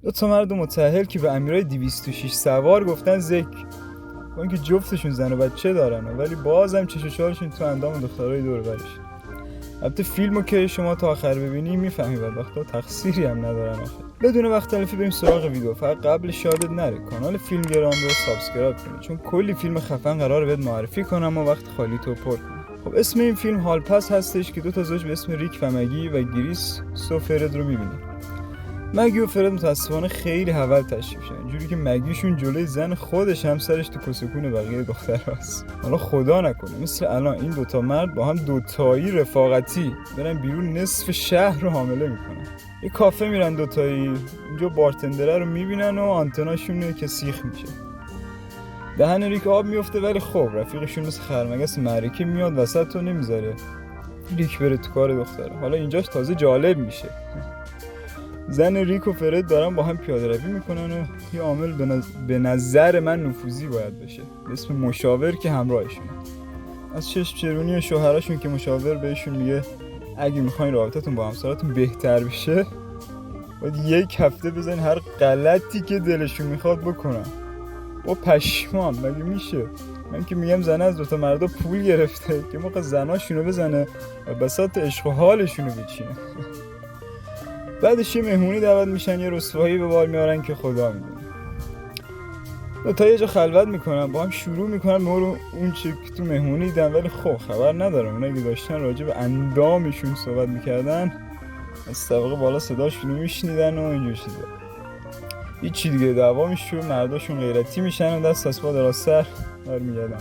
دو تا مرد متأهل که به امیرای 206 سوار گفتن زک، با اینکه جفتشون زن و بچه دارن ولی بازم چش و چالشون تو اندام دخترای دور برش. البته فیلمو که شما تا آخر ببینی میفهمی بدبختا تقصیری هم ندارن آخه. بدون وقت تلفی بریم سراغ ویدیو. فقط قبل شادت نره کانال فیلمگرام رو سابسکرایب کنی، چون کلی فیلم خفن قراره بهت معرفی کنم و وقت خالی تو پر کنم. خب اسم این فیلم هالپس هستش که دو تا زوج به اسم ریک و مگی و گریس و فرد رو میبینیم. مگی و فرد متاسفانه خیلی حول تشریف شدن، اینجوری که مگیشون جلوی زن خودش همسرش تو کسکون بقیه دختراست. حالا خدا نکنه مثل الان این دوتا مرد با هم دوتایی رفاقتی برن بیرون نصف شهر رو حامله میکنن. یه کافه میرن دوتایی، اینجا بارتندره رو میبینن و آنتناشون که سیخ میشه. دهن ریک آب میفته، ولی خب رفیقشون مثل خرمگس معرکه میاد وسط و نمیذاره ریک بره تو کار دختره. حالا اینجاش تازه جالب میشه. زن ریک و فرد دارن با هم پیاده روی میکنن و یه عامل به نظر من نفوذی باید بشه به اسم مشاور که همراهشونه. از چشم چرونی شوهراشون که مشاور بهشون میگه اگه میخواین رابطتون با همسراتون بهتر بشه باید 1 هفته بزنین هر غلطی که دلشون میخواد بکنن. با پشمام مگه میشه؟ من که میگم زنه از دوتا مردا پول گرفته که موقع زناشونو بزنه و بساط عشق و حالشونو بچینه. بعدش یه مهمونی دعوت میشن، یه رسوایی به بار میارن که خدا میدونه. دوتا یه جا خلوت میکنن، با هم شروع میکنن به اون چی که تو مهمونی دیدن، ولی خب خبر ندارم اونا اگه داشتن راجع به اندامشون صحبت میکردن از طبقه بالا صداشونو میشنیدن و اینجور چیزا. هیچی دیگه دعوا میشه، مرداشون غیرتی میشن و دست از پا دراز سر برمیگردن.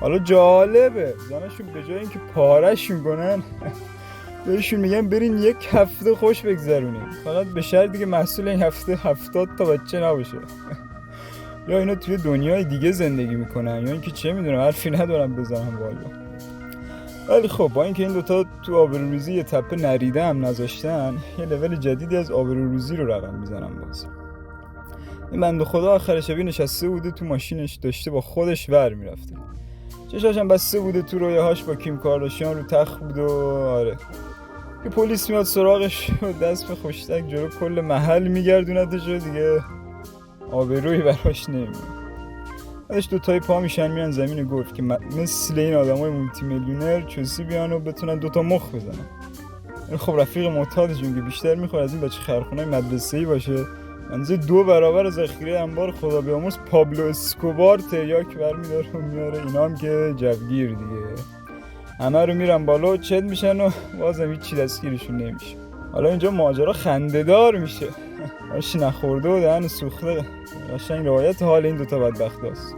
حالا جالبه زنشون به جای اینکه پارهشون کنن بهشون میگن برین 1 هفته خوش بگذرونیم، فقط به شرطی که محصول این هفته 70 تا بچه نباشه. یا اینا توی دنیای دیگه زندگی میکنن یا اینکه چه میدونم، حرفی ندارم بزنم والا. ولی خب با اینکه این دوتا تو آبروریزی یه تپه نریده هم نذاشتن، یه لول جدیدی از آبروریزی رو رقم میزنن باز. این بنده خدا آخر شبی نشسته بوده تو ماشینش، داشته با خودش ور میرفته، چشاشم بسته بوده تو رویاهاش با کیم کارداشیان رو تخت بود و آره که پلیس میاد سراغش و دست به خوشتک جلو کل محل میگردوندش و دیگه آبرویی براش نمیمونه. بعدش دوتای پا میشن میرن زمین گلف که مثل این آدمای مولتی میلیونر چوسی بیان و بتونن دوتا مخ بزنن. این خب رفیق معتادشون که بیشتر میخواد از این بچه خرخونای مدرسه‌ای باشه، منزه 2 برابر ذخیره انبار خدا بیامرز پابلو اسکوبار تریاک برمیداره و میاره. اینا هم که جوگیر دیگه همه رو میرن بالا و چت میشن و بازم هیچی دستگیرشون نمیشه. حالا اینجا ماجرا خنده‌دار میشه. آش نخورده و دهن سوخته قشنگ روایت حال این دوتا بدبختاست.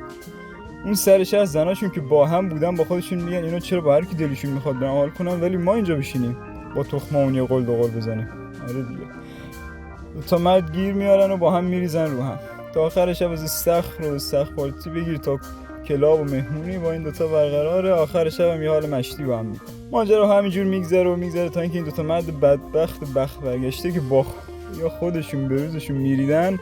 اون سر شهر زناشون که با هم بودن با خودشون میگن اینا چرا با هر کی دلشون میخواد برن حال کنن ولی ما اینجا بشینیم با تخممون یه قل دو قل بزنیم. آره دیگه دوتا مرد گیر میارن و با هم میریزن رو هم تا آخر شب از استخر و استخبارتی بگیر تا کلاب و مهمونی با این دوتا برقراره. آخر شب هم یه حال مشتی با هم میکنن. ماجرا همینجور میگذره تا اینکه این دوتا مرد بخت برگشته که با یا خودشون به روزشون میریدن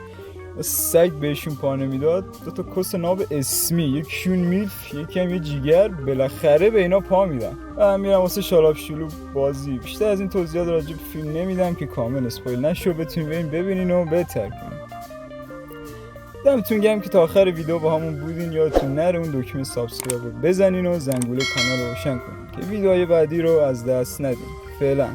و سگ بهشون پا نمیداد، دوتا کس ناب اسمی، یکیشون میلف یکم یه جیگر، بالاخره به اینا پا میدن و میرن واسه شالاب شلوب بازی. بیشتر از این توضیحات راجع به فیلم نمیدم که کامل اسپویل نشو، بتونین برین ببینین و بهتر کنین. دمتون گرم که تا آخر ویدیو با همون بودین. یادتون نره اون دکمه سابسکرایب رو بزنین و زنگوله کانال رو روشن کنین که ویدیوهای بعدی رو از دست ندین. فعلا